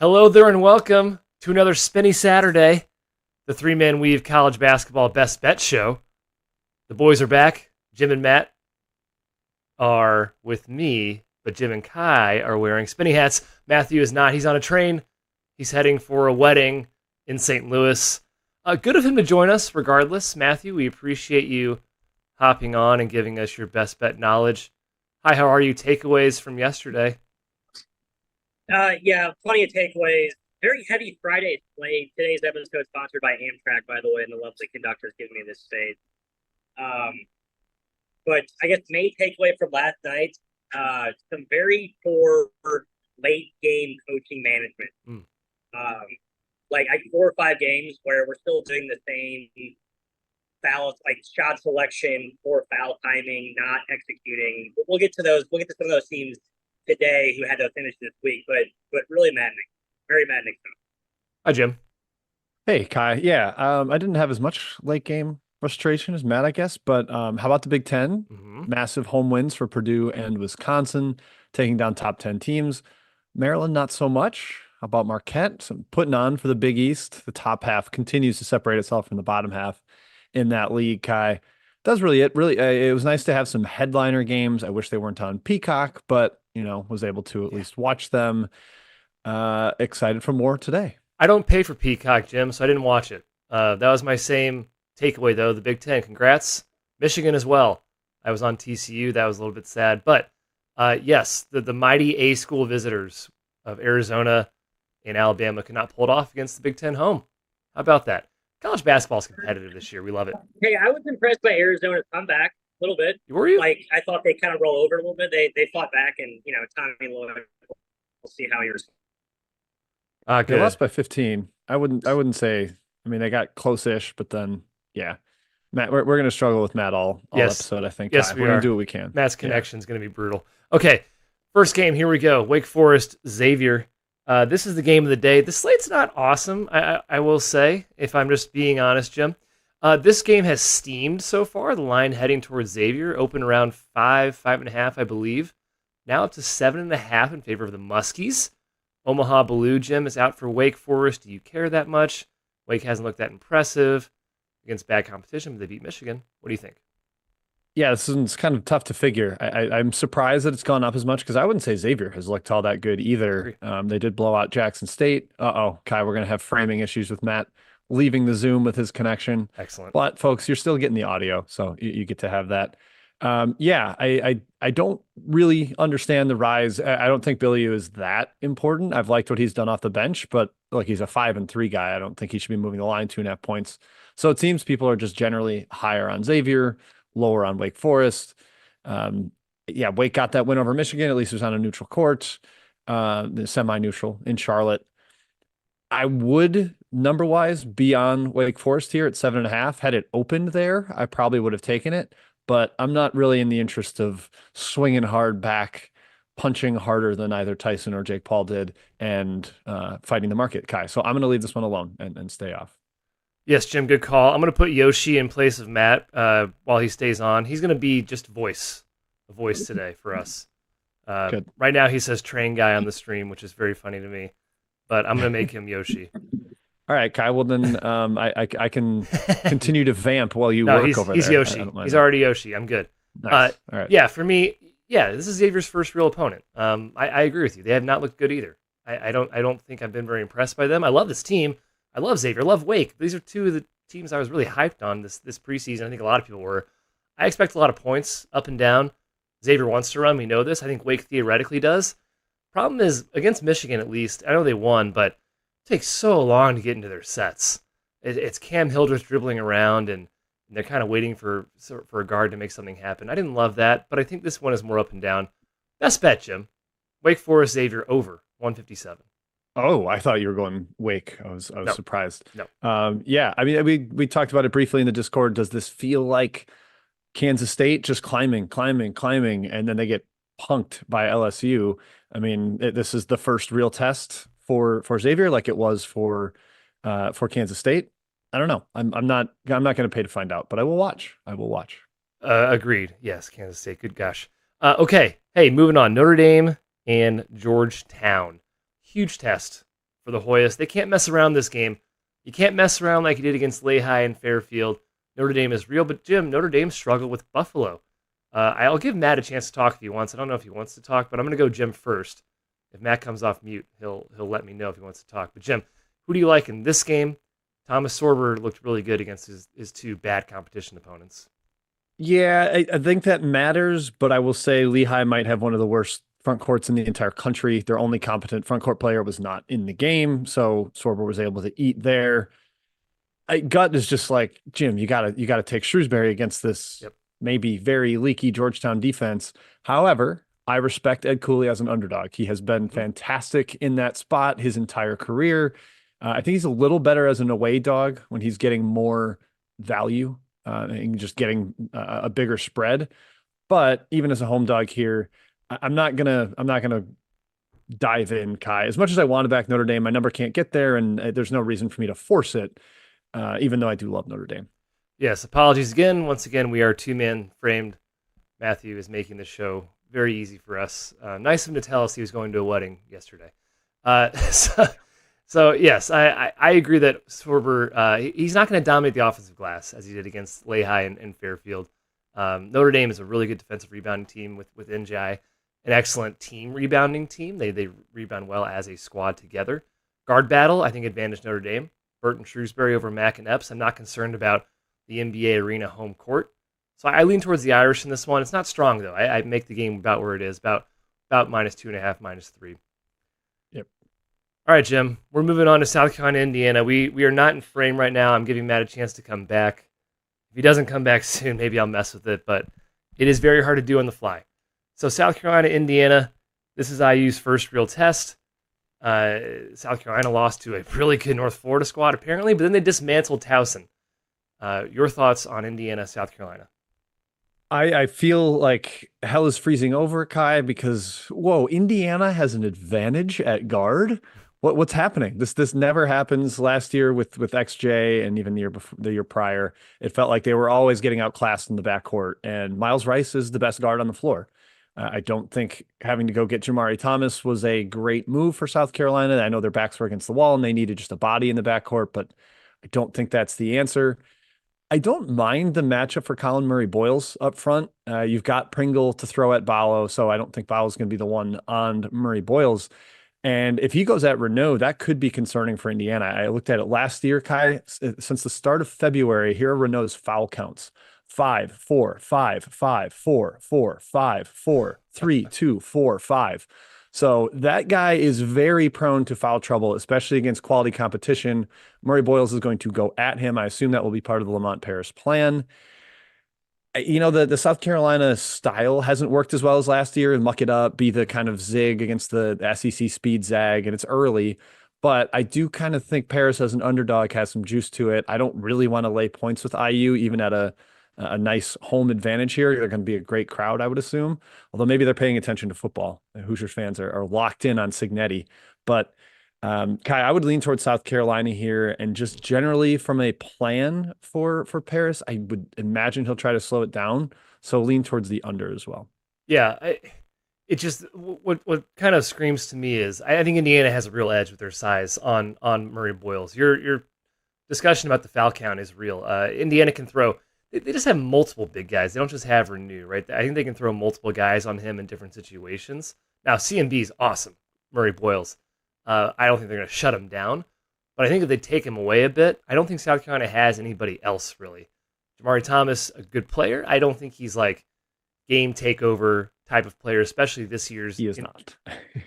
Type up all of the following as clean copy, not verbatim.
Hello there and welcome to another Spinny Saturday, the three-man weave college basketball best bet show. The boys are back. Jim and Matt are with me, but Jim and Kai are wearing spinny hats. Matthew is not. He's on a train. He's heading for a wedding in St. Louis. Good of him to join us regardless. Matthew, we appreciate you hopping on and giving us your best bet knowledge. Hi, how are you? Takeaways from yesterday? Yeah, plenty of takeaways. Very heavy Friday slate. Today's episode sponsored by Amtrak, by the way, and the lovely conductors giving me this space. Um, but I guess the main takeaway from last night, some very poor late game coaching management. Like 4 or 5 games where we're still doing the same foul, like shot selection, poor foul timing, not executing. We'll get to those. We'll get to some of those teams today who had to finish this week, but really maddening, very maddening stuff. Hi, Jim. Hey, Kai. Yeah, I didn't have as much late game frustration as Matt, I guess. But how about the Big Ten? Massive home wins for Purdue and Wisconsin, taking down top 10 teams. Maryland, not so much. How about Marquette? Some putting on for the Big East. The top half continues to separate itself from the bottom half in that league, Kai. That's really it. Really, it was nice to have some headliner games. I wish they weren't on Peacock, but was able to at least watch them. Excited for more today. I don't pay for Peacock, Jim, so I didn't watch it. That was my same takeaway, though. The Big Ten, congrats. Michigan as well. I was on TCU. That was a little bit sad. But yes, the mighty A-school visitors of Arizona and Alabama could not pull it off against the Big Ten home. How about that? College basketball is competitive this year. We love it. Hey, I was impressed by Arizona's comeback a little bit. Were you? Like, I thought they kind of roll over a little bit. They fought back, and Tommy Lloyd. We'll see how he responds. They lost by 15. I wouldn't say. I mean, they got close-ish, but then yeah, Matt, we're going to struggle with Matt all episode. I think. Yes, we're going to do what we can. Matt's connection is going to be brutal. Okay, first game. Here we go. Wake Forest, Xavier. This is the game of the day. The slate's not awesome, I will say, if I'm just being honest, Jim. This game has steamed so far. The line heading towards Xavier, open around 5.5, I believe. Now up to 7.5 in favor of the Muskies. Omaha Blue, Jim, is out for Wake Forest. Do you care that much? Wake hasn't looked that impressive against bad competition, but they beat Michigan. What do you think? Yeah, this is kind of tough to figure. I'm surprised that it's gone up as much because I wouldn't say Xavier has looked all that good either. They did blow out Jackson State. Kai, we're going to have framing issues with Matt leaving the Zoom with his connection. Excellent. But folks, you're still getting the audio, so you get to have that. I don't really understand the rise. I don't think Billy is that important. I've liked what he's done off the bench, but look, he's a 5-3 guy. I don't think he should be moving the line 2.5 points. So it seems people are just generally higher on Xavier, lower on Wake Forest. Wake got that win over Michigan. At least it was on a neutral court, the semi-neutral in Charlotte. I would number-wise be on Wake Forest here at 7.5. Had it opened there, I probably would have taken it. But I'm not really in the interest of swinging hard back, punching harder than either Tyson or Jake Paul did, and fighting the market, Kai. So I'm going to leave this one alone and stay off. Yes, Jim, good call. I'm going to put Yoshi in place of Matt while he stays on. He's going to be just a voice today for us. Good. Right now he says train guy on the stream, which is very funny to me. But I'm going to make him Yoshi. All right, Kai. Well, then I can continue to vamp while you work over there. He's Yoshi. He's already Yoshi. I'm good. Nice. All right. Yeah, for me, this is Xavier's first real opponent. I agree with you. They have not looked good either. I don't think I've been very impressed by them. I love this team. I love Xavier. I love Wake. These are two of the teams I was really hyped on this preseason. I think a lot of people were. I expect a lot of points up and down. Xavier wants to run. We know this. I think Wake theoretically does. Problem is, against Michigan at least, I know they won, but takes so long to get into their sets. It's Cam Hildreth dribbling around, and they're kind of waiting for a guard to make something happen. I didn't love that, but I think this one is more up and down. Best bet, Jim. Wake Forest Xavier over 157. Oh, I thought you were going Wake. I was No. surprised. No. I mean, we talked about it briefly in the Discord. Does this feel like Kansas State just climbing, and then they get punked by LSU? I mean, this is the first real test for Xavier, like it was for Kansas State. I don't know. I'm not going to pay to find out, but I will watch. Agreed. Yes, Kansas State. Good gosh. Okay. Hey, moving on. Notre Dame and Georgetown. Huge test for the Hoyas. They can't mess around this game. You can't mess around like you did against Lehigh and Fairfield. Notre Dame is real, but Jim, Notre Dame struggled with Buffalo. I'll give Matt a chance to talk if he wants. I don't know if he wants to talk, but I'm going to go Jim first. If Matt comes off mute, he'll let me know if he wants to talk. But Jim, who do you like in this game? Thomas Sorber looked really good against his two bad competition opponents. Yeah, I think that matters, but I will say Lehigh might have one of the worst front courts in the entire country. Their only competent front court player was not in the game, so Sorber was able to eat there. Gut is just like, Jim, you gotta take Shrewsbury against this maybe very leaky Georgetown defense. However, I respect Ed Cooley as an underdog. He has been fantastic in that spot his entire career. I think he's a little better as an away dog when he's getting more value and just getting a bigger spread. But even as a home dog here, I'm not gonna dive in, Kai. As much as I want to back Notre Dame, my number can't get there, and there's no reason for me to force it. Even though I do love Notre Dame. Yes, apologies again. Once again, we are two-man framed. Matthew is making the show very easy for us. Nice of him to tell us he was going to a wedding yesterday. So yes, I agree that Sorber, he's not going to dominate the offensive glass as he did against Lehigh and Fairfield. Notre Dame is a really good defensive rebounding team with NJI, an excellent team rebounding team. They rebound well as a squad together. Guard battle, I think, advantage Notre Dame. Burton Shrewsbury over Mack and Epps. I'm not concerned about the NBA Arena home court. So I lean towards the Irish in this one. It's not strong, though. I make the game about where it is, about -2.5, -3. Yep. All right, Jim. We're moving on to South Carolina, Indiana. We are not in frame right now. I'm giving Matt a chance to come back. If he doesn't come back soon, maybe I'll mess with it, but it is very hard to do on the fly. So South Carolina, Indiana, this is IU's first real test. South Carolina lost to a really good North Florida squad, apparently, but then they dismantled Towson. Your thoughts on Indiana, South Carolina? I feel like hell is freezing over, Kai, because Indiana has an advantage at guard. What's happening? This never happens. Last year with XJ and even the year prior, it felt like they were always getting outclassed in the backcourt. And Miles Rice is the best guard on the floor. I don't think having to go get Jamari Thomas was a great move for South Carolina. I know their backs were against the wall and they needed just a body in the backcourt, but I don't think that's the answer. I don't mind the matchup for Colin Murray-Boyles up front. You've got Pringle to throw at Ballo, so I don't think Ballo's going to be the one on Murray-Boyles. And if he goes at Renaud, that could be concerning for Indiana. I looked at it last year, Kai. Since the start of February, here are Renaud's foul counts. 5, 4, 5, 5, 4, 4, 5, 4, 3, 2, 4, 5. So that guy is very prone to foul trouble, especially against quality competition. Murray-Boyles is going to go at him. I assume that will be part of the Lamont Paris plan. You know, the South Carolina style hasn't worked as well as last year, and muck it up, be the kind of zig against the SEC speed zag, and it's early. But I do kind of think Paris as an underdog has some juice to it. I don't really want to lay points with IU, even at a nice home advantage here. They're going to be a great crowd, I would assume. Although maybe they're paying attention to football. The Hoosiers fans are locked in on Signetti. But Kai, I would lean towards South Carolina here. And just generally from a plan for Paris, I would imagine he'll try to slow it down. So lean towards the under as well. Yeah, it just what kind of screams to me is I think Indiana has a real edge with their size on Murray-Boyles. Your discussion about the foul count is real. Indiana can throw. They just have multiple big guys. They don't just have Renew, right? I think they can throw multiple guys on him in different situations. Now, CMB is awesome, Murray-Boyles. I don't think they're going to shut him down, but I think if they take him away a bit, I don't think South Carolina has anybody else, really. Jamari Thomas, a good player. I don't think he's like game takeover type of player, especially this year's. He is not.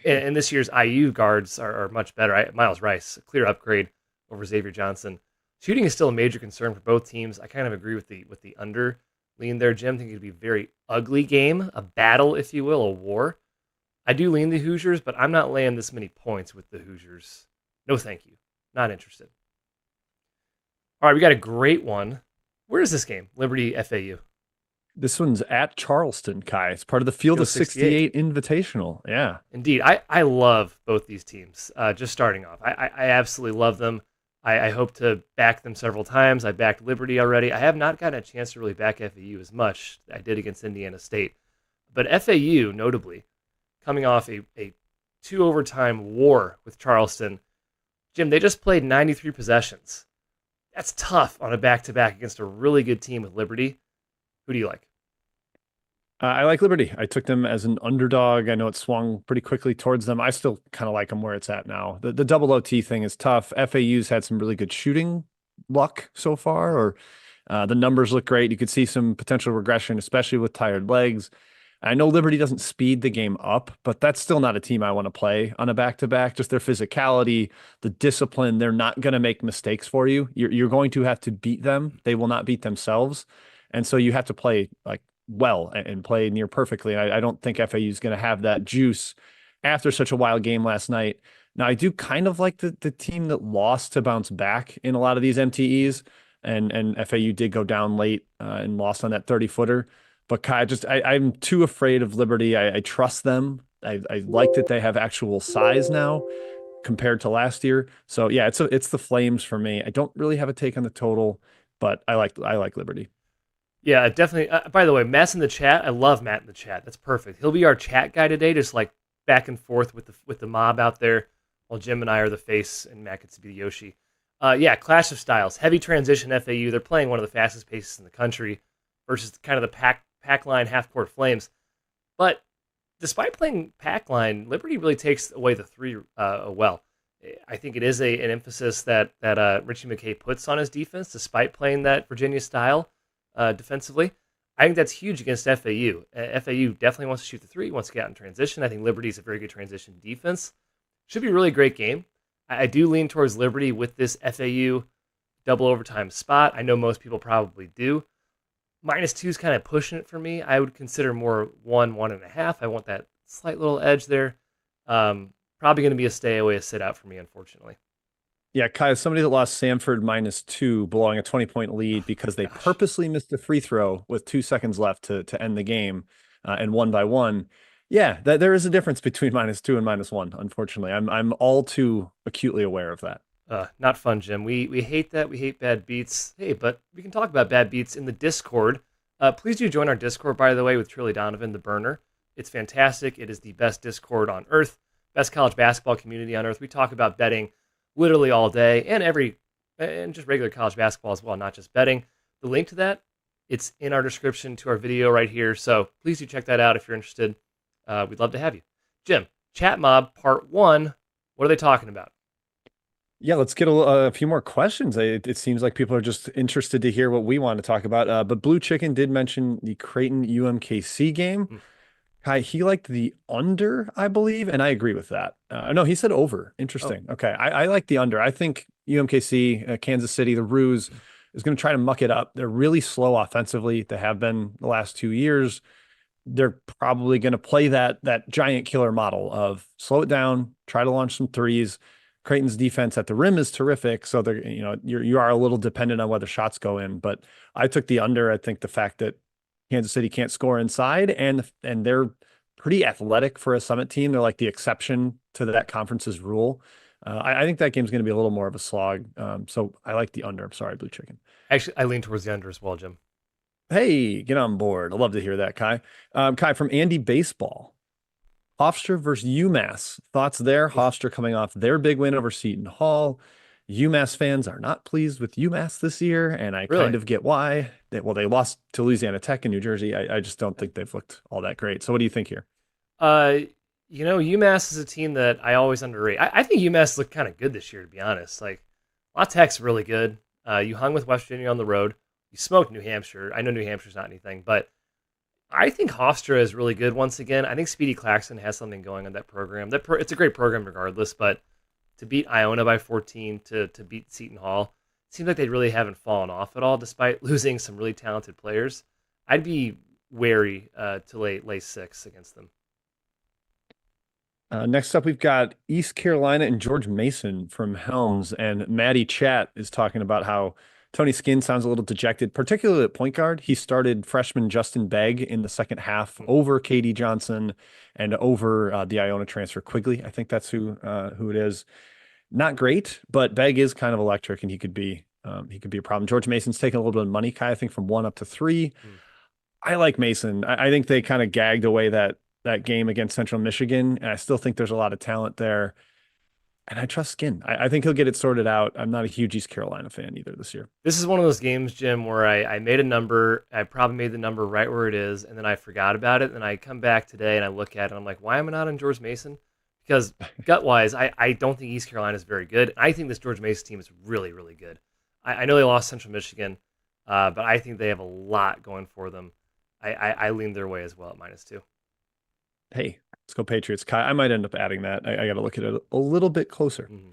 And this year's IU guards are much better. Miles Rice, a clear upgrade over Xavier Johnson. Shooting is still a major concern for both teams. I kind of agree with the under lean there, Jim. I think it'd be a very ugly game, a battle, if you will, a war. I do lean the Hoosiers, but I'm not laying this many points with the Hoosiers. No, thank you. Not interested. All right, we got a great one. Where is this game? Liberty FAU. This one's at Charleston, Kai. It's part of the Field of 68 Invitational. Yeah. Indeed. I love both these teams. Just starting off. I absolutely love them. I hope to back them several times. I backed Liberty already. I have not gotten a chance to really back FAU as much as I did against Indiana State. But FAU, notably, coming off a 2 overtime war with Charleston, Jim, they just played 93 possessions. That's tough on a back-to-back against a really good team with Liberty. Who do you like? I like Liberty. I took them as an underdog. I know it swung pretty quickly towards them. I still kind of like them where it's at now. The double OT thing is tough. FAU's had some really good shooting luck so far, or the numbers look great. You could see some potential regression, especially with tired legs. I know Liberty doesn't speed the game up, but that's still not a team I want to play on a back-to-back. Just their physicality, the discipline, they're not going to make mistakes for you. You're going to have to beat them. They will not beat themselves. And so you have to play like well and play near perfectly. I don't think FAU is going to have that juice after such a wild game last night. Now, I do kind of like the team that lost to bounce back in a lot of these MTEs, and FAU did go down late and lost on that 30-footer. But Kai, I'm too afraid of Liberty. I trust them. I like that they have actual size now compared to last year. So yeah, it's the Flames for me. I don't really have a take on the total, but I like Liberty. Yeah, definitely. By the way, Matt's in the chat. I love Matt in the chat. That's perfect. He'll be our chat guy today, just like back and forth with the mob out there, while Jim and I are the face and Matt gets to be the Yoshi. Yeah, clash of styles. Heavy transition FAU. They're playing one of the fastest paces in the country versus kind of the pack line half court Flames. But despite playing pack line, Liberty really takes away the three well. I think it is an emphasis that Richie McKay puts on his defense, despite playing that Virginia style defensively. I think that's huge against FAU. FAU definitely wants to shoot the three, wants to get out in transition. I think Liberty is a very good transition defense. Should be a really great game. I do lean towards Liberty with this FAU double overtime spot. I know most people probably do. -2 is kind of pushing it for me. I would consider more 1.5. I want that slight little edge there. Probably going to be a stay away, a sit out for me, unfortunately. Yeah, Kai, as somebody that lost Samford -2, blowing a 20-point lead because they purposely missed a free throw with 2 seconds left to end the game and one by one. Yeah, there is a difference between -2 and -1, unfortunately. I'm all too acutely aware of that. Not fun, Jim. We hate that. We hate bad beats. Hey, but we can talk about bad beats in the Discord. Please do join our Discord, by the way, with Trilly Donovan, the burner. It's fantastic. It is the best Discord on earth, best college basketball community on earth. We talk about betting literally all day and just regular college basketball as well, not just betting. The link to that, it's in our description to our video right here. So please do check that out if you're interested. We'd love to have you. Jim, Chat Mob Part 1. What are they talking about? Yeah, let's get a few more questions. It seems like people are just interested to hear what we want to talk about. But Blue Chicken did mention the Creighton UMKC game. Kai, he liked the under, I believe, and I agree with that. No, he said over. Interesting. Okay, I like the under. I think UMKC, Kansas City, the Ruse is going to try to muck it up. They're really slow offensively. They have been the last 2 years. They're probably going to play that giant killer model of slow it down, try to launch some threes. Creighton's defense at the rim is terrific, so they're you are a little dependent on whether shots go in. But I took the under. I think the fact that Kansas City can't score inside, and they're pretty athletic for a Summit team. They're like the exception to that conference's rule. I think that game's going to be a little more of a slog. So I like the under. I'm sorry, Blue Chicken. Actually, I lean towards the under as well, Jim. Hey, get on board. I love to hear that, Kai. Kai from Andy Baseball. Hofstra versus UMass. Thoughts there? Hofstra coming off their big win over Seton Hall. UMass fans are not pleased with UMass this year, and I kind of get why. They lost to Louisiana Tech in New Jersey. I just don't think they've looked all that great. So what do you think here? UMass is a team that I always underrate. I think UMass looked kind of good this year, to be honest. Like, La Tech's really good. You hung with West Virginia on the road. You smoked New Hampshire. I know New Hampshire's not anything, but I think Hofstra is really good once again. I think Speedy Claxton has something going on that program. It's a great program regardless, but to beat Iona by 14, to beat Seton Hall, it seems like they really haven't fallen off at all, despite losing some really talented players. I'd be wary to lay 6 against them. Next up, we've got East Carolina and George Mason from Helms, and Maddie Chat is talking about how Tony Skinn sounds a little dejected, particularly at point guard. He started freshman Justin Begg in the second half over KD Johnson and over the Iona transfer Quigley. I think that's who it is. Not great, but Begg is kind of electric, and he could be a problem. George Mason's taking a little bit of money, Kai, I think from 1 up to 3. I like Mason. I think they kind of gagged away that game against Central Michigan, and I still think there's a lot of talent there. And I trust Skin. I think he'll get it sorted out. I'm not a huge East Carolina fan either this year. This is one of those games, Jim, where I made a number. I probably made the number right where it is, and then I forgot about it. And I come back today and I look at it, and I'm like, why am I not on George Mason? Because gut-wise, I don't think East Carolina is very good. I think this George Mason team is really, really good. I know they lost Central Michigan, but I think they have a lot going for them. I lean their way as well at -2. Hey, let's go Patriots. Kai, I might end up adding that. I got to look at it a little bit closer. Mm-hmm.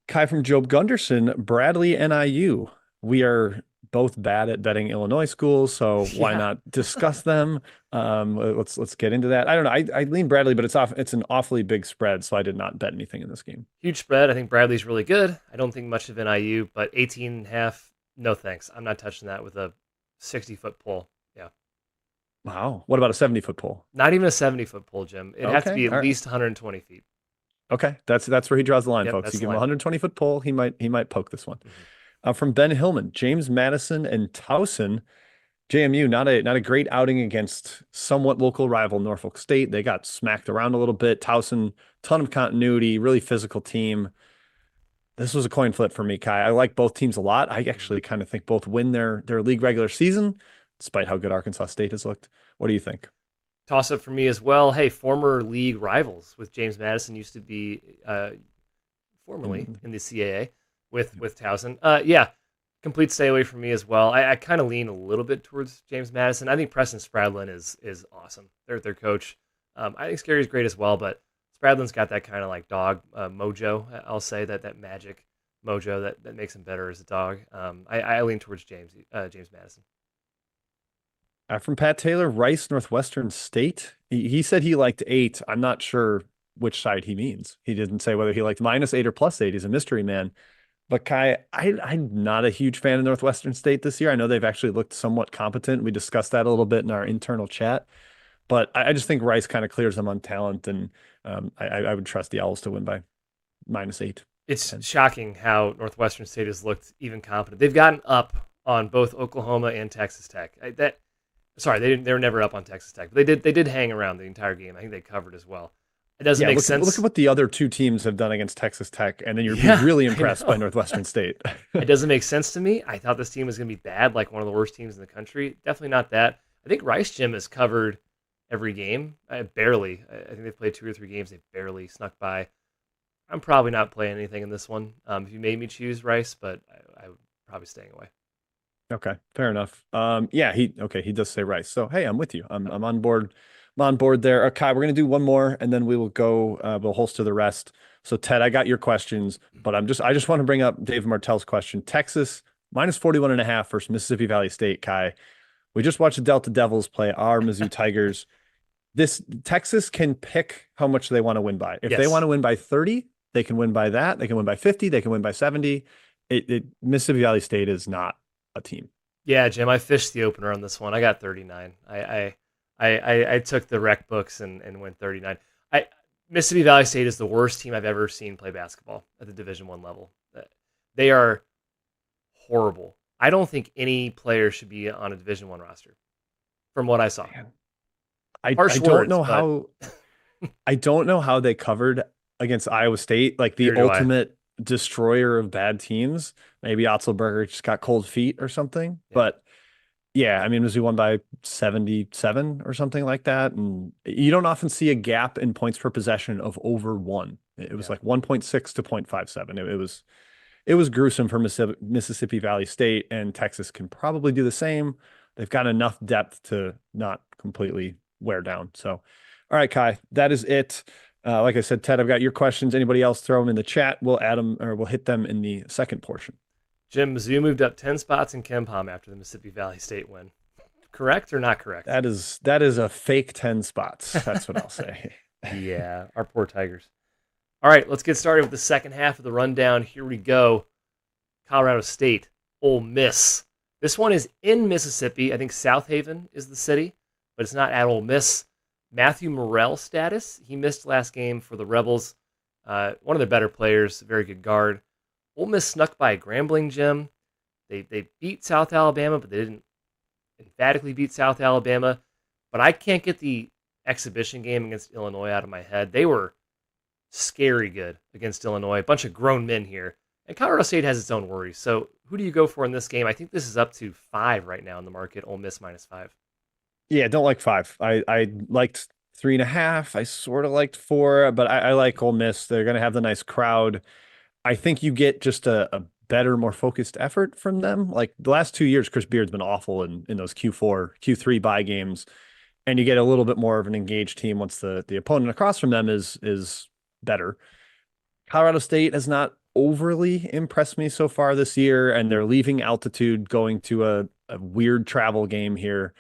Kai from Job Gunderson, Bradley, NIU. We are both bad at betting Illinois schools, so why not discuss them? Let's get into that. I don't know. I lean Bradley, but it's an awfully big spread, so I did not bet anything in this game. Huge spread. I think Bradley's really good. I don't think much of NIU, but 18.5, no thanks. I'm not touching that with a 60-foot pole. Yeah. Wow. What about a 70-foot pole? Not even a 70-foot pole, Jim. It has to be at least 120 feet. Okay, that's where he draws the line, Yep, folks. You give him line. a 120-foot pole, he might poke this one. Mm-hmm. From Ben Hillman, James Madison and Towson. JMU, not a great outing against somewhat local rival Norfolk State. They got smacked around a little bit. Towson, ton of continuity, really physical team. This was a coin flip for me, Kai. I like both teams a lot. I actually kind of think both win their league regular season, despite how good Arkansas State has looked. What do you think? Toss up for me as well. Hey, former league rivals with James Madison used to be formerly in the CAA with Towson. Yeah, complete stay away from me as well. I kind of lean a little bit towards James Madison. I think Preston Spradlin is awesome. They're their coach. I think Scary's great as well, but Spradlin's got that kind of like dog mojo. I'll say that magic mojo that makes him better as a dog. I lean towards James Madison. From Pat Taylor, Rice, Northwestern State. He said he liked 8. I'm not sure which side he means. He didn't say whether he liked -8 or +8. He's a mystery man. But Kai, I'm not a huge fan of Northwestern State this year. I know they've actually looked somewhat competent. We discussed that a little bit in our internal chat. But I just think Rice kind of clears them on talent, and I would trust the Owls to win by -8. It's 10. Shocking how Northwestern State has looked even competent. They've gotten up on both Oklahoma and Texas Tech. They were never up on Texas Tech, but they did hang around the entire game. I think they covered as well. It doesn't make sense. Look at what the other two teams have done against Texas Tech, and then you're really impressed by Northwestern State. It doesnthink make sense to me. I thought this team was going to be bad, like one of the worst teams in the country. Definitely not that. I think Rice Jim has covered every game. Barely. I think they've played 2 or 3 games. They barely snuck by. I'm probably not playing anything in this one. If you made me choose Rice, but I would probably staying away. Okay, fair enough. He does say Rice. So hey, I'm with you. I'm on board. I'm on board there. Okay, we're gonna do one more, and then we will go. We'll holster the rest. So Ted, I got your questions, but I just want to bring up Dave Martell's question. Texas -41.5 versus Mississippi Valley State. Kai, we just watched the Delta Devils play our Mizzou Tigers. This Texas can pick how much they want to win by. If they want to win by 30, they can win by that. They can win by 50. They can win by 70. Mississippi Valley State is not a team. Yeah, Jim, I fished the opener on this one. I got 39. I took the rec books and went 39. Mississippi Valley State is the worst team I've ever seen play basketball at the Division I level. They are horrible. I don't think any player should be on a Division I roster, from what I saw. I don't know how they covered against Iowa State, like the ultimate destroyer of bad teams. Maybe Otzelberger just got cold feet or something. Yeah. But yeah, I mean, Mizzou won by 77 or something like that. And you don't often see a gap in points per possession of over 1. It was like 1.6 to 0.57. It was gruesome for Mississippi Valley State, and Texas can probably do the same. They've got enough depth to not completely wear down. So, all right, Kai, that is it. Like I said, Ted, I've got your questions. Anybody else, throw them in the chat. We'll add them, or we'll hit them in the second portion. Jim, Mizzou moved up 10 spots in KenPom after the Mississippi Valley State win. Correct or not correct? That is a fake 10 spots. That's what I'll say. Yeah, our poor Tigers. All right, let's get started with the second half of the rundown. Here we go. Colorado State, Ole Miss. This one is in Mississippi. I think South Haven is the city, but it's not at Ole Miss. Matthew Morrell status. He missed last game for the Rebels. One of their better players, very good guard. Ole Miss snuck by Grambling, Jim. They beat South Alabama, but they didn't emphatically beat South Alabama. But I can't get the exhibition game against Illinois out of my head. They were scary good against Illinois. A bunch of grown men here. And Colorado State has its own worries. So who do you go for in this game? I think this is up to 5 right now in the market. Ole Miss -5. Yeah, don't like 5. I liked 3.5. I sort of liked 4, but I like Ole Miss. They're going to have the nice crowd. I think you get just a better, more focused effort from them. Like the last 2 years, Chris Beard's been awful in those Q4, Q3 bye games, and you get a little bit more of an engaged team once the opponent across from them is better. Colorado State has not overly impressed me so far this year, and they're leaving altitude, going to a weird travel game here.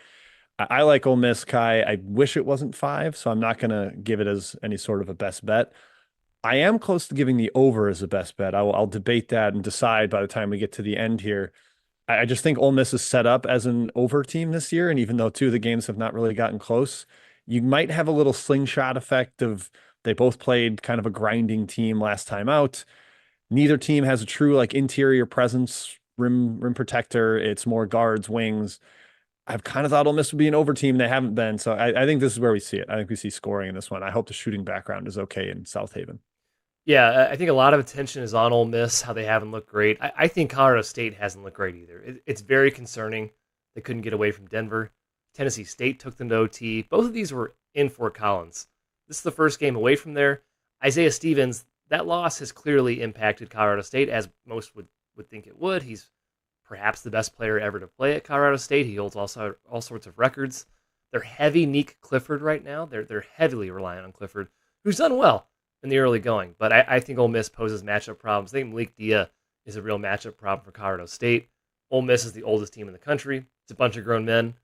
I like Ole Miss, Kai. I wish it wasn't 5, so I'm not going to give it as any sort of a best bet. I am close to giving the over as a best bet. I'll debate that and decide by the time we get to the end here. I just think Ole Miss is set up as an over team this year, and even though 2 of the games have not really gotten close, you might have a little slingshot effect of they both played kind of a grinding team last time out. Neither team has a true like interior presence, rim protector. It's more guards, wings. I've kind of thought Ole Miss would be an over team. They haven't been. So I think this is where we see it. I think we see scoring in this one. I hope the shooting background is okay in South Haven. Yeah, I think a lot of attention is on Ole Miss, how they haven't looked great. I think Colorado State hasn't looked great either. It's very concerning. They couldn't get away from Denver. Tennessee State took them to OT. Both of these were in Fort Collins. This is the first game away from there. Isaiah Stevens, that loss has clearly impacted Colorado State, as most would think it would. He's perhaps the best player ever to play at Colorado State. He holds also all sorts of records. They're heavy Nick Clifford right now. They're heavily reliant on Clifford, who's done well in the early going. But I think Ole Miss poses matchup problems. I think Malik Dia is a real matchup problem for Colorado State. Ole Miss is the oldest team in the country. It's a bunch of grown men.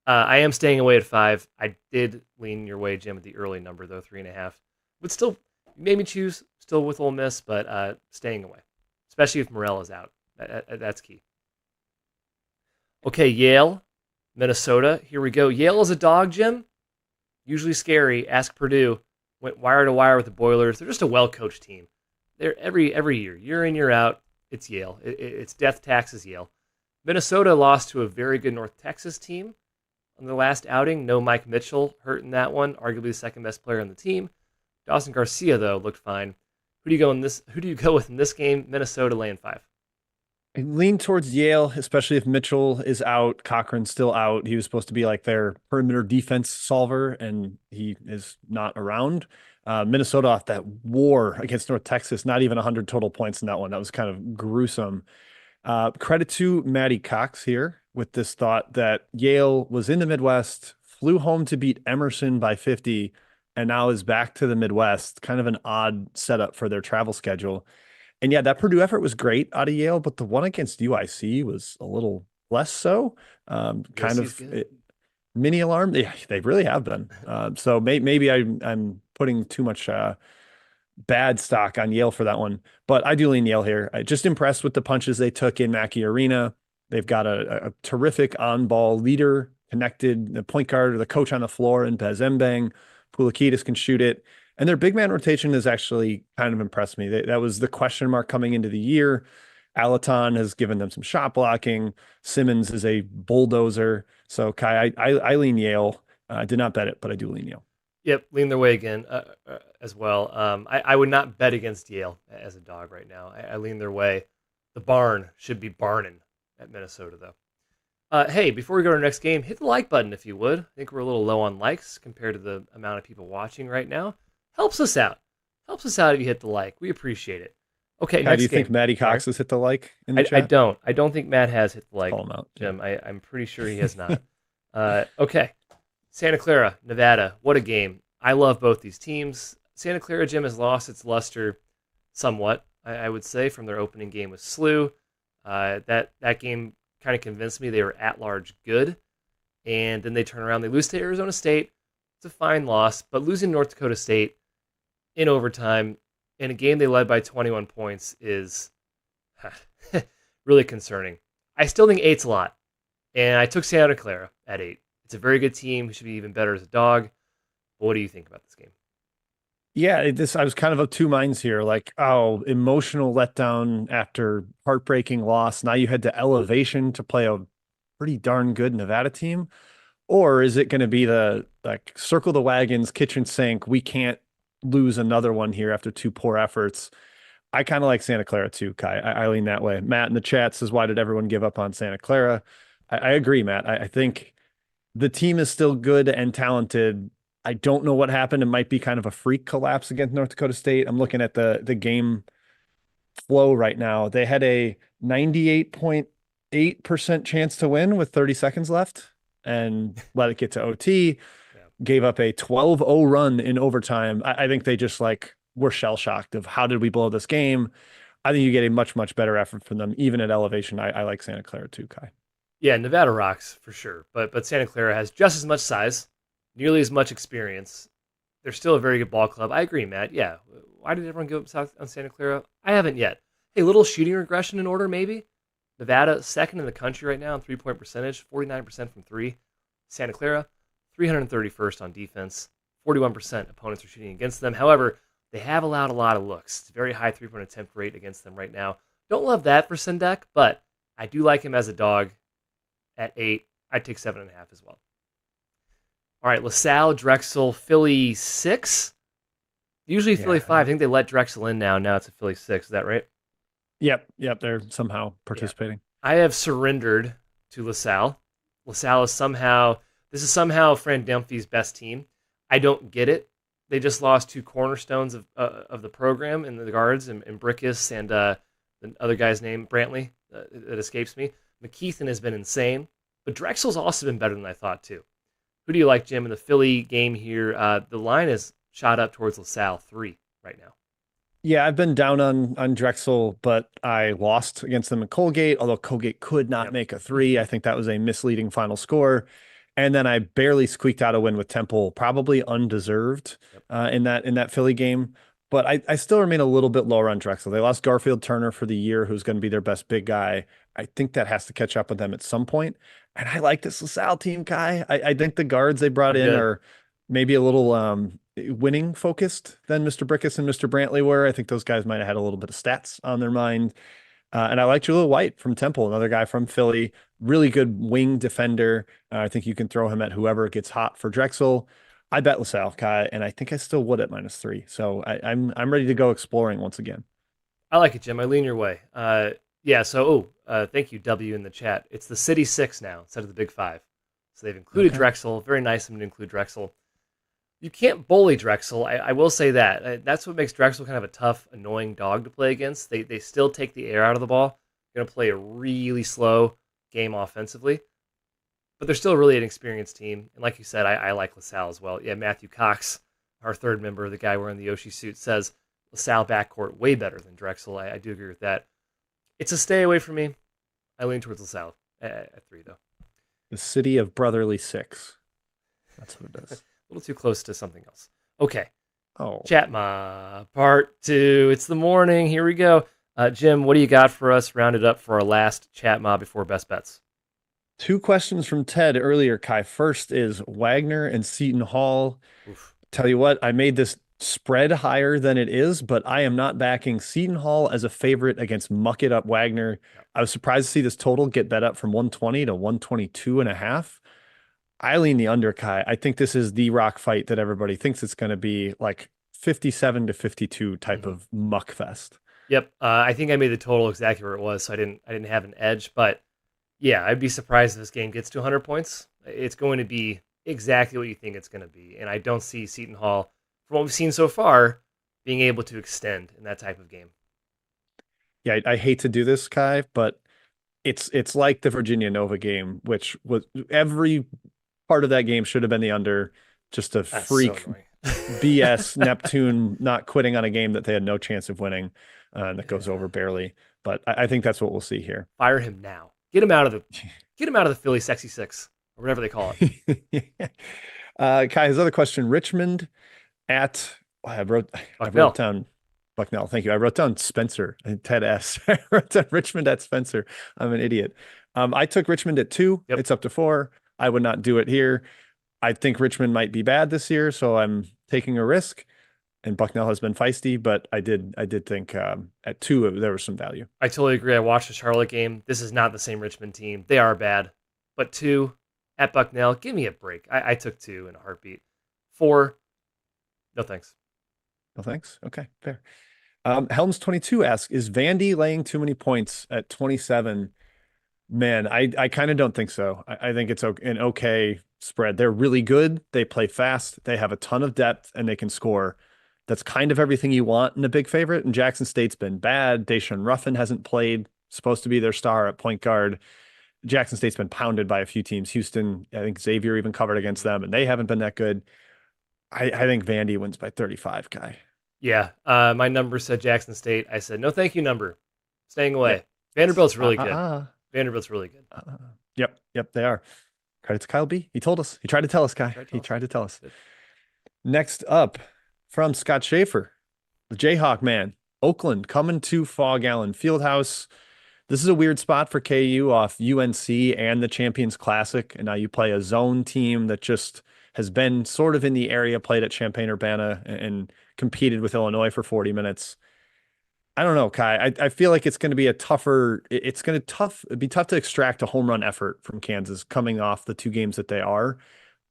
I am staying away at 5. I did lean your way, Jim, at the early number, though, 3.5. Would still made me choose still with Ole Miss, but staying away, especially if Morrell is out. That's key. Okay, Yale, Minnesota. Here we go. Yale is a dog, Jim. Usually scary. Ask Purdue. Went wire to wire with the Boilers. They're just a well-coached team. They're every year in, year out. It's Yale. It's death taxes Yale. Minnesota lost to a very good North Texas team on the last outing. No Mike Mitchell hurt in that one. Arguably the second best player on the team. Dawson Garcia though looked fine. Who do you go with in this game? Minnesota laying 5. I lean towards Yale, especially if Mitchell is out, Cochran's still out. He was supposed to be like their perimeter defense solver, and he is not around. Minnesota off that war against North Texas, not even 100 total points in that one. That was kind of gruesome. Credit to Maddie Cox here with this thought that Yale was in the Midwest, flew home to beat Emerson by 50, and now is back to the Midwest. Kind of an odd setup for their travel schedule. And yeah, that Purdue effort was great out of Yale, but the one against UIC was a little less so. Kind of mini alarm. Yeah, they really have been. So maybe I'm putting too much bad stock on Yale for that one, but I do lean Yale here. I just impressed with the punches they took in Mackey Arena. They've got a terrific on-ball leader, connected, the point guard or the coach on the floor in Bez Mbang. Pulakidis can shoot it. And their big man rotation has actually kind of impressed me. That was the question mark coming into the year. Alaton has given them some shot blocking. Simmons is a bulldozer. So Kai, I lean Yale. I did not bet it, but I do lean Yale. Yep, lean their way again as well. I would not bet against Yale as a dog right now. I lean their way. The barn should be barning at Minnesota, though. Hey, before we go to our next game, hit the like button if you would. I think we're a little low on likes compared to the amount of people watching right now. Helps us out. Helps us out if you hit the like. We appreciate it. Okay, next game. Do you think Maddie Cox has hit the like in the chat? I don't think Matt has hit the like, Call him out. Jim. I'm pretty sure he has not. Okay. Santa Clara, Nevada. What a game. I love both these teams. Santa Clara, Jim, has lost its luster somewhat, I would say, from their opening game with SLU. That game kind of convinced me they were at-large good. And then they turn around. They lose to Arizona State. It's a fine loss. But losing North Dakota State in overtime in a game they led by 21 points is really concerning. I still think 8's a lot. And I took Santa Clara at 8. It's a very good team. He should be even better as a dog. But what do you think about this game? Yeah, I was kind of of two minds here. Like, oh, emotional letdown after heartbreaking loss. Now you head to Elevation to play a pretty darn good Nevada team. Or is it going to be the like circle the wagons, kitchen sink? We can't lose another one here after two poor efforts. I kind of like Santa Clara too, Kai. I lean that way. Matt in the chat says, why did everyone give up on Santa Clara? I agree, Matt. I think the team is still good and talented. I don't know what happened. It might be kind of a freak collapse against North Dakota State. I'm looking at the game flow right now. They had a 98.8% chance to win with 30 seconds left and let it get to OT. Yeah. Gave up a 12-0 run in overtime. I think they just like were shell shocked of how did we blow this game? I think you get a much, much better effort from them, even at elevation. I like Santa Clara too, Kai. Yeah, Nevada rocks for sure, but Santa Clara has just as much size, nearly as much experience. They're still a very good ball club. I agree, Matt. Yeah, why did everyone go up south on Santa Clara? I haven't yet. Hey, little shooting regression in order, maybe. Nevada, second in the country right now in 3-point percentage, 49% from three. Santa Clara, 331st on defense, 41% opponents are shooting against them. However, they have allowed a lot of looks. It's a very high 3-point attempt rate against them right now. Don't love that for Sendek, but I do like him as a dog at 8. I'd take 7.5 as well. All right, LaSalle, Drexel, Philly 6. Usually Philly 5. I think they let Drexel in now. Now it's a Philly 6. Is that right? Yep. They're somehow participating. Yeah. I have surrendered to LaSalle. LaSalle is somehow Fran Dunphy's best team. I don't get it. They just lost two cornerstones of the program in the guards, and Brickus and the other guy's name, Brantley, that escapes me. McKeithen has been insane, but Drexel's also been better than I thought too. Who do you like, Jim, in the Philly game here? The line is shot up towards LaSalle 3 right now. Yeah, I've been down on Drexel, but I lost against them in Colgate, although Colgate could not make a 3. I think that was a misleading final score. And then I barely squeaked out a win with Temple, probably undeserved in that Philly game. But I still remain a little bit lower on Drexel. They lost Garfield Turner for the year, who's going to be their best big guy. I think that has to catch up with them at some point. And I like this LaSalle team, Kai. I think the guards they brought in are maybe a little winning focused than Mr. Brickus and Mr. Brantley were. I think those guys might have had a little bit of stats on their mind. And I like Jaleel White from Temple, another guy from Philly, really good wing defender. I think you can throw him at whoever gets hot for Drexel. I bet LaSalle, Kai, and I think I still would at -3. So I'm ready to go exploring once again. I like it, Jim. I lean your way. Thank you, W, in the chat. It's the City 6 now instead of the Big 5. So they've included Drexel. Very nice of them to include Drexel. You can't bully Drexel. I will say that. That's what makes Drexel kind of a tough, annoying dog to play against. They still take the air out of the ball. They're going to play a really slow game offensively. But they're still really an experienced team. And like you said, I like LaSalle as well. Yeah, Matthew Cox, our third member, the guy wearing the Yoshi suit, says LaSalle backcourt way better than Drexel. I do agree with that. It's a stay away from me. I lean towards LaSalle at 3, though. The city of brotherly 6. That's what it is. A little too close to something else. Okay. Oh. Chatma, part 2. It's the morning. Here we go. Jim, what do you got for us rounded up for our last Chatma before best bets? 2 questions from Ted earlier, Kai. First is Wagner and Seton Hall. Oof. Tell you what, I made this spread higher than it is, but I am not backing Seton Hall as a favorite against muck it up Wagner. Yep. I was surprised to see this total get bet up from 120 to 122.5. I lean the under, Kai. I think this is the rock fight that everybody thinks it's going to be, like 57-52 type of muck fest. Yep. I think I made the total exactly where it was, so I didn't have an edge. But yeah, I'd be surprised if this game gets to 100 points. It's going to be exactly what you think it's going to be. And I don't see Seton Hall, from what we've seen so far, being able to extend in that type of game. Yeah, I hate to do this, Kai, but it's like the Virginia Nova game, which was every part of that game should have been the under. Just a freak BS Neptune not quitting on a game that they had no chance of winning, and that goes over barely. But I think that's what we'll see here. Fire him now. Get him out of the Philly Sexy 6 or whatever they call it. Kai, his other question: Richmond at I wrote down Bucknell. Thank you. I wrote down Spencer and Ted S. I wrote down Richmond at Spencer. I'm an idiot. I took Richmond at 2. Yep. It's up to 4. I would not do it here. I think Richmond might be bad this year, so I'm taking a risk. And Bucknell has been feisty, but I did think at 2 there was some value. I totally agree. I watched the Charlotte game. This is not the same Richmond team. They are bad. But 2 at Bucknell, give me a break. I took 2 in a heartbeat. 4, no thanks. No thanks. Okay, fair. Helms 22 asks, is Vandy laying too many points at 27? Man, I kind of don't think so. I think it's an okay spread. They're really good. They play fast. They have a ton of depth and they can score. That's kind of everything you want in a big favorite. And Jackson State's been bad. Deshaun Ruffin hasn't played, supposed to be their star at point guard. Jackson State's been pounded by a few teams. Houston, I think Xavier even covered against them, and they haven't been that good. I think Vandy wins by 35, Kai. Yeah, my number said Jackson State. I said no, thank you, number. Staying away. Yep. Vanderbilt's really good. Vanderbilt's really good. Yep, they are. Credit to Kyle B. He told us. He tried to tell us, Kai. He tried to tell us. Next up, from Scott Schaefer, the Jayhawk man, Oakland coming to Fog Allen Fieldhouse. This is a weird spot for KU off UNC and the Champions Classic. And now you play a zone team that just has been sort of in the area, played at Champaign-Urbana and competed with Illinois for 40 minutes. I don't know, Kai. I feel like it's going to be it'd be tough to extract a home run effort from Kansas coming off the two games that they are.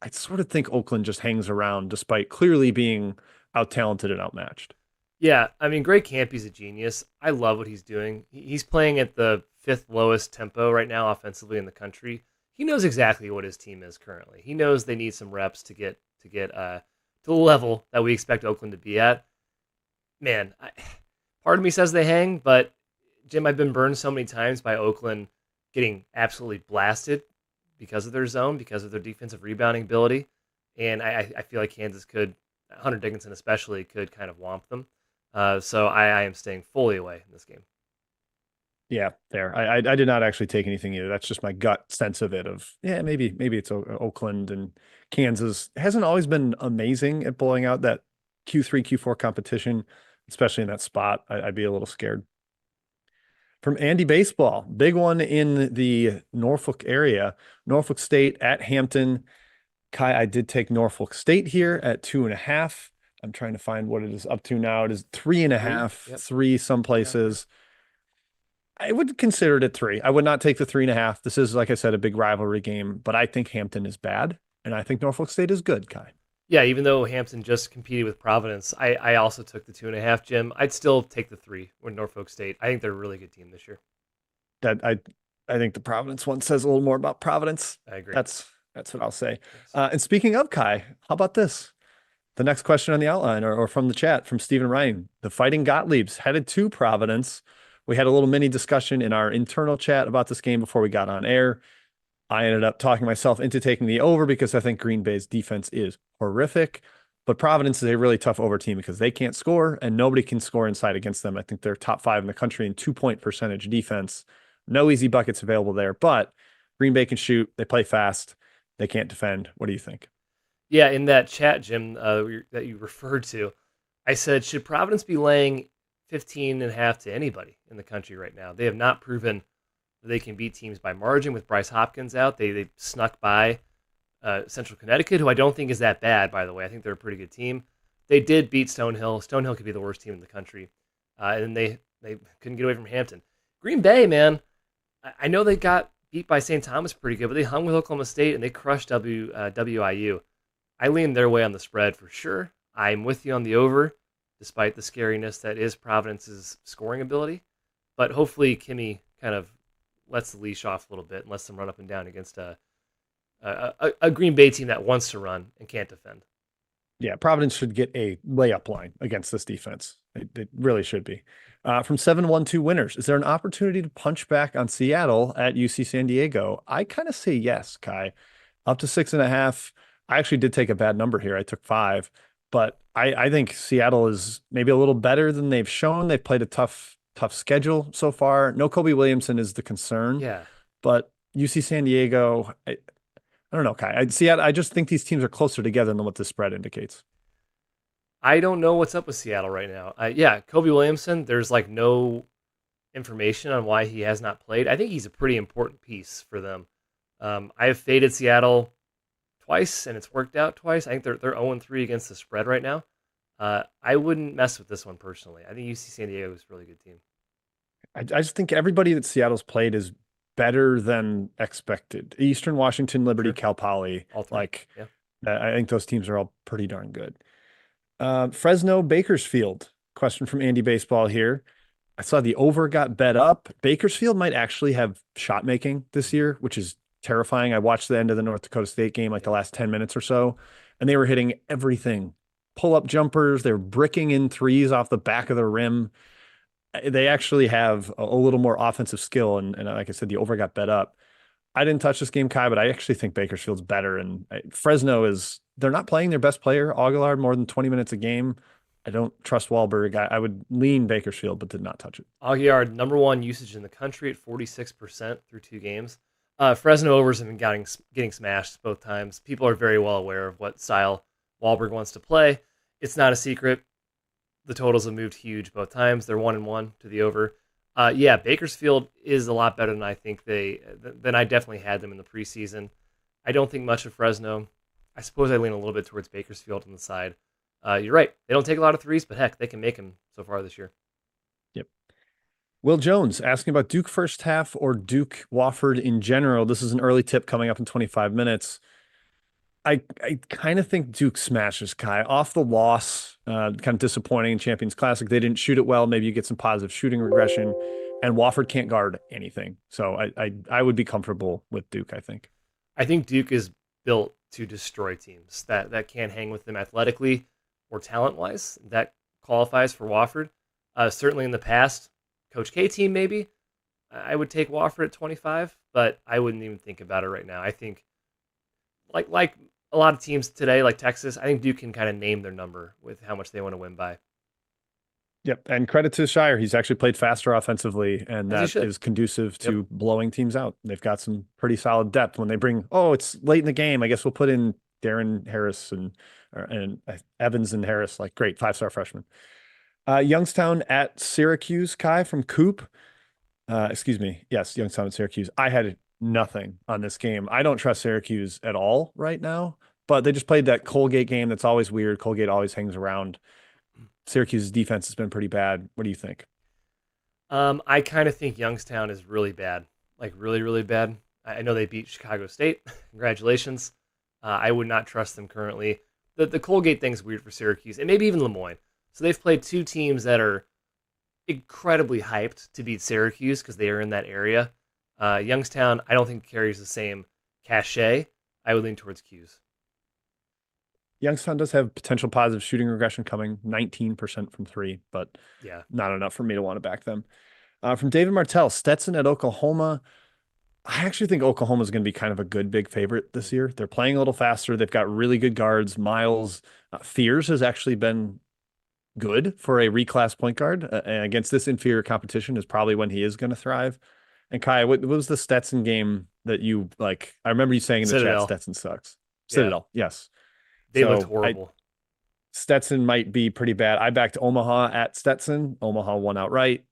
I sort of think Oakland just hangs around despite clearly being out-talented and outmatched. Yeah, I mean, Greg Campy's a genius. I love what he's doing. He's playing at the fifth lowest tempo right now offensively in the country. He knows exactly what his team is currently. He knows they need some reps to get to the level that we expect Oakland to be at. Man, part of me says they hang, but Jim, I've been burned so many times by Oakland getting absolutely blasted because of their zone, because of their defensive rebounding ability, and I feel like Kansas could, Hunter Dickinson especially, could kind of womp them. So I am staying fully away in this game. Yeah, there. I did not actually take anything either. That's just my gut sense of it. Of maybe it's Oakland, and Kansas hasn't always been amazing at blowing out that Q3 Q4 competition, especially in that spot. I'd be a little scared. From Andy Baseball, big one in the Norfolk area, Norfolk State at Hampton. Kai, I did take Norfolk State here at 2.5. I'm trying to find what it is up to now. It is 3.5, Yep. 3 some places. I would consider it at 3. I would not take the 3.5. This is, like I said, a big rivalry game, but I think Hampton is bad, and I think Norfolk State is good, Kai. Yeah, even though Hampton just competed with Providence, I also took the 2.5, Jim. I'd still take the 3 with Norfolk State. I think they're a really good team this year. That I think the Providence one says a little more about Providence. I agree. That's what I'll say. Yes. And speaking of Kai, how about this? The next question on the outline or from the chat from Stephen Ryan. The Fighting Gottliebs headed to Providence. We had a little mini discussion in our internal chat about this game before we got on air. I ended up talking myself into taking the over because I think Green Bay's defense is horrific. But Providence is a really tough over team because they can't score and nobody can score inside against them. I think they're top 5 in the country in 2-point percentage defense. No easy buckets available there, but Green Bay can shoot. They play fast. They can't defend. What do you think? Yeah, in that chat, Jim, that you referred to, I said, should Providence be laying 15.5 to anybody in the country right now? They have not proven that they can beat teams by margin with Bryce Hopkins out. They snuck by Central Connecticut, who I don't think is that bad, by the way. I think they're a pretty good team. They did beat Stonehill. Stonehill could be the worst team in the country. And they couldn't get away from Hampton. Green Bay, man, I know they got beat by St. Thomas pretty good, but they hung with Oklahoma State and they crushed WIU. I lean their way on the spread for sure. I'm with you on the over, despite the scariness that is Providence's scoring ability. But hopefully Kimmy kind of lets the leash off a little bit and lets them run up and down against a Green Bay team that wants to run and can't defend. Yeah, Providence should get a layup line against this defense. It really should be. From 7-1-2 winners, is there an opportunity to punch back on Seattle at UC San Diego? I kind of say yes, Kai. Up to 6.5. I actually did take a bad number here. I took 5, but I think Seattle is maybe a little better than they've shown. They've played a tough schedule so far. No Kobe Williamson is the concern. Yeah. But UC San Diego, I don't know, Kai. I just think these teams are closer together than what the spread indicates. I don't know what's up with Seattle right now. Yeah, Kobe Williamson, there's like no information on why he has not played. I think he's a pretty important piece for them. I have faded Seattle twice, and it's worked out twice. I think they're 0-3 against the spread right now. I wouldn't mess with this one personally. I think UC San Diego is a really good team. I just think everybody that Seattle's played is better than expected. Eastern Washington, Liberty, Sure. Cal Poly. All three. Like, yeah. I think those teams are all pretty darn good. Fresno Bakersfield. Question from Andy Baseball here. I saw the over got bet up. Bakersfield might actually have shot making this year, which is terrifying. I watched the end of the North Dakota State game, like the last 10 minutes or so, and they were hitting everything. Pull up jumpers, they're bricking in threes off the back of the rim. They actually have a little more offensive skill. And like I said, the over got bet up. I didn't touch this game, Kai, but I actually think Bakersfield's better. And Fresno they're not playing their best player, Aguilar, more than 20 minutes a game. I don't trust Wahlberg. I would lean Bakersfield, but did not touch it. Aguilar, number one usage in the country at 46% through 2 games. Fresno overs have been getting smashed both times. People are very well aware of what style Wahlberg wants to play. It's not a secret. The totals have moved huge both times. They're 1-1 to the over. Yeah, Bakersfield is a lot better than I think than I definitely had them in the preseason. I don't think much of Fresno. I suppose I lean a little bit towards Bakersfield on the side. You're right. They don't take a lot of threes, but heck, they can make them so far this year. Yep. Will Jones asking about Duke first half or Duke Wofford in general. This is an early tip coming up in 25 minutes. I kind of think Duke smashes Kai off the loss. Kind of disappointing in Champions Classic. They didn't shoot it well. Maybe you get some positive shooting regression, and Wofford can't guard anything. So I would be comfortable with Duke, I think. I think Duke is built to destroy teams that can't hang with them athletically or talent-wise. That qualifies for Wofford. Certainly in the past, Coach K team maybe, I would take Wofford at 25, but I wouldn't even think about it right now. I think like a lot of teams today, like Texas, I think Duke can kind of name their number with how much they want to win by. Yep. And credit to Shire. He's actually played faster offensively, and that is conducive to blowing teams out. They've got some pretty solid depth when they bring, it's late in the game. I guess we'll put in Darren Harris and Evans and Harris, like great 5-star freshmen. Youngstown at Syracuse, Kai from Coop. Excuse me. Yes, Youngstown at Syracuse. I had nothing on this game. I don't trust Syracuse at all right now, but they just played that Colgate game. That's always weird. Colgate always hangs around. Syracuse's defense has been pretty bad. What do you think? I kind of think Youngstown is really bad, like really, really bad. I know they beat Chicago State. Congratulations. I would not trust them currently. The Colgate thing's weird for Syracuse, and maybe even Lemoyne. So they've played two teams that are incredibly hyped to beat Syracuse because they are in that area. Youngstown, I don't think carries the same cachet. I would lean towards Q's. Youngstown does have potential positive shooting regression coming, 19% from three, but not enough for me to want to back them. From David Martell, Stetson at Oklahoma. I actually think Oklahoma is going to be kind of a good big favorite this year. They're playing a little faster. They've got really good guards. Miles Fears has actually been good for a reclass point guard, and against this inferior competition is probably when he is going to thrive. And Kai, what was the Stetson game that you like? I remember you saying in the chat, Stetson sucks. Citadel, yes. They looked horrible. Stetson might be pretty bad. I backed Omaha at Stetson. Omaha won outright.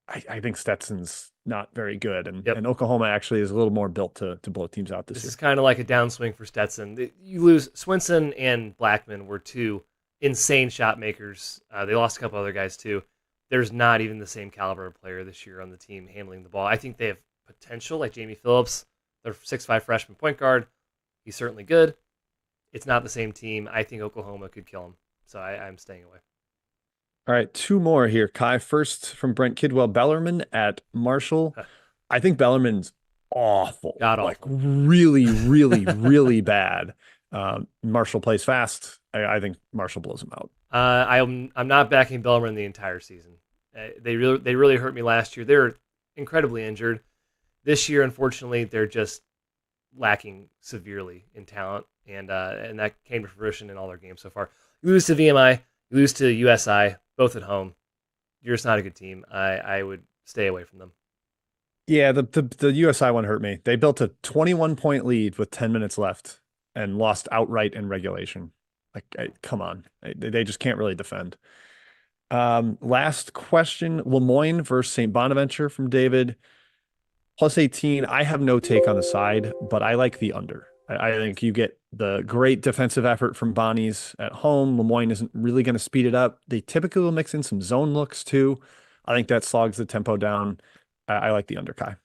I think Stetson's not very good. And Oklahoma actually is a little more built to blow teams out this year. This is kind of like a downswing for Stetson. You lose Swinson and Blackman were two insane shot makers. They lost a couple other guys too. There's not even the same caliber of player this year on the team handling the ball. I think they have potential, like Jamie Phillips, their 6'5" freshman point guard. He's certainly good. It's not the same team. I think Oklahoma could kill him. So I'm staying away. All right, two more here, Kai. First from Brent Kidwell, Bellarmine at Marshall. I think Bellarmine's awful. Like really, really, really bad. Marshall plays fast. I think Marshall blows him out. I'm not backing Bellarmine the entire season. They really hurt me last year. They were incredibly injured. This year, unfortunately, they're just lacking severely in talent, and that came to fruition in all their games so far. You lose to VMI, you lose to USI, both at home. You're just not a good team. I would stay away from them. Yeah, the USI one hurt me. They built a 21-point lead with 10 minutes left and lost outright in regulation. Like, come on. They just can't really defend. Last question, Lemoyne versus St. Bonaventure from David. Plus 18. I have no take on the side, but I like the under. I think you get the great defensive effort from Bonnie's at home. Lemoyne isn't really going to speed it up. They typically will mix in some zone looks too. I think that slogs the tempo down. I like the under, Kai.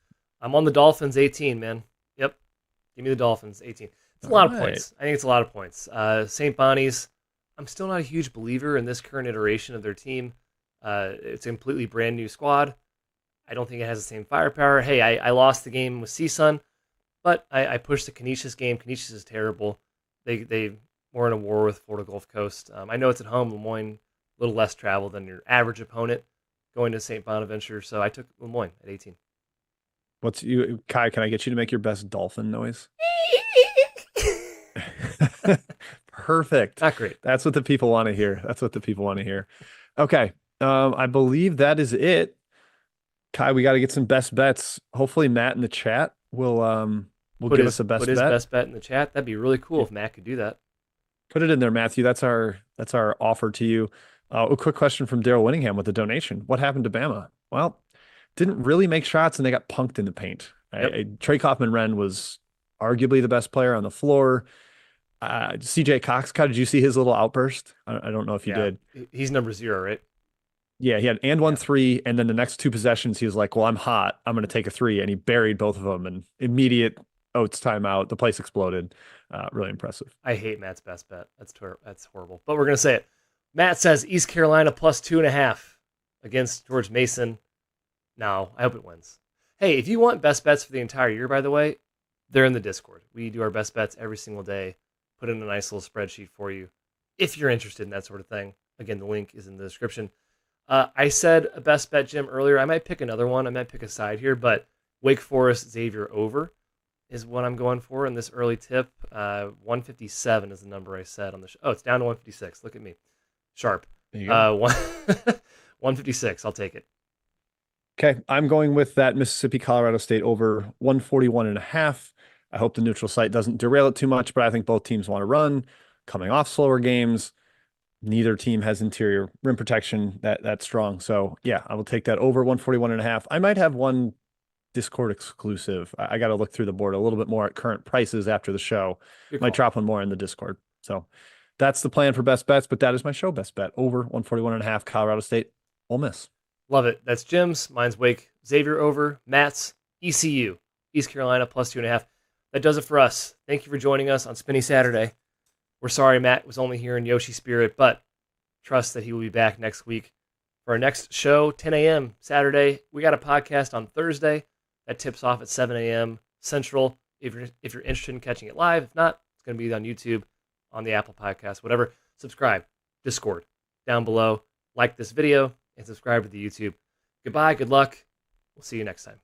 I'm on the Dolphins 18, man. Yep. Give me the Dolphins 18. It's a lot of points. I think it's a lot of points. St. Bonnie's, I'm still not a huge believer in this current iteration of their team. It's a completely brand new squad. I don't think it has the same firepower. Hey, I lost the game with CSUN, but I pushed the Canisius game. Canisius is terrible. They were in a war with Florida Gulf Coast. I know it's at home, Lemoyne, a little less travel than your average opponent going to St. Bonaventure, so I took Lemoyne at 18. Kai, can I get you to make your best dolphin noise? Perfect. Not great. That's what the people want to hear. That's what the people want to hear. Okay. I believe that is it. Kai, we got to get some best bets. Hopefully Matt in the chat will give us a best bet. Put his best bet in the chat. That'd be really cool if Matt could do that. Put it in there, Matthew. That's our offer to you. A quick question from Daryl Winningham with the donation. What happened to Bama? Well, didn't really make shots and they got punked in the paint. Yep. Trey Kaufman-Renn was arguably the best player on the floor. CJ Cox, did you see his little outburst? I don't know if you did. He's number 0, right? Yeah, he had one three, and then the next 2 possessions, he was like, well, I'm hot. I'm going to take a 3, and he buried both of them, and immediate Oates timeout. The place exploded. Really impressive. I hate Matt's best bet. That's horrible. But we're going to say it. Matt says East Carolina plus 2.5 against George Mason. No, I hope it wins. Hey, if you want best bets for the entire year, by the way, they're in the Discord. We do our best bets every single day. Put in a nice little spreadsheet for you if you're interested in that sort of thing. Again, the link is in the description. I said a best bet, Jim, earlier. I might pick another one. I might pick a side here, but Wake Forest Xavier over is what I'm going for in this early tip. 157 is the number I said on the show. Oh, it's down to 156. Look at me. Sharp. 156. I'll take it. Okay. I'm going with that Mississippi Colorado State over 141.5. I hope the neutral site doesn't derail it too much, but I think both teams want to run, coming off slower games. Neither team has interior rim protection that's strong. So yeah, I will take that over 141.5. I might have one Discord exclusive. I got to look through the board a little bit more at current prices after the show. Might drop one more in the Discord. So that's the plan for best bets, but that is my show best bet over 141.5 Colorado State, Ole Miss. Love it. That's Jim's. Mine's Wake Xavier over. Matt's ECU, East Carolina plus 2.5. That does it for us. Thank you for joining us on Spinny Saturday. We're sorry Matt was only here in Yoshi spirit, but trust that he will be back next week for our next show, 10 a.m. Saturday. We got a podcast on Thursday that tips off at 7 a.m. Central. If you're interested in catching it live, if not, it's going to be on YouTube, on the Apple Podcast, whatever. Subscribe, Discord, down below. Like this video and subscribe to the YouTube. Goodbye. Good luck. We'll see you next time.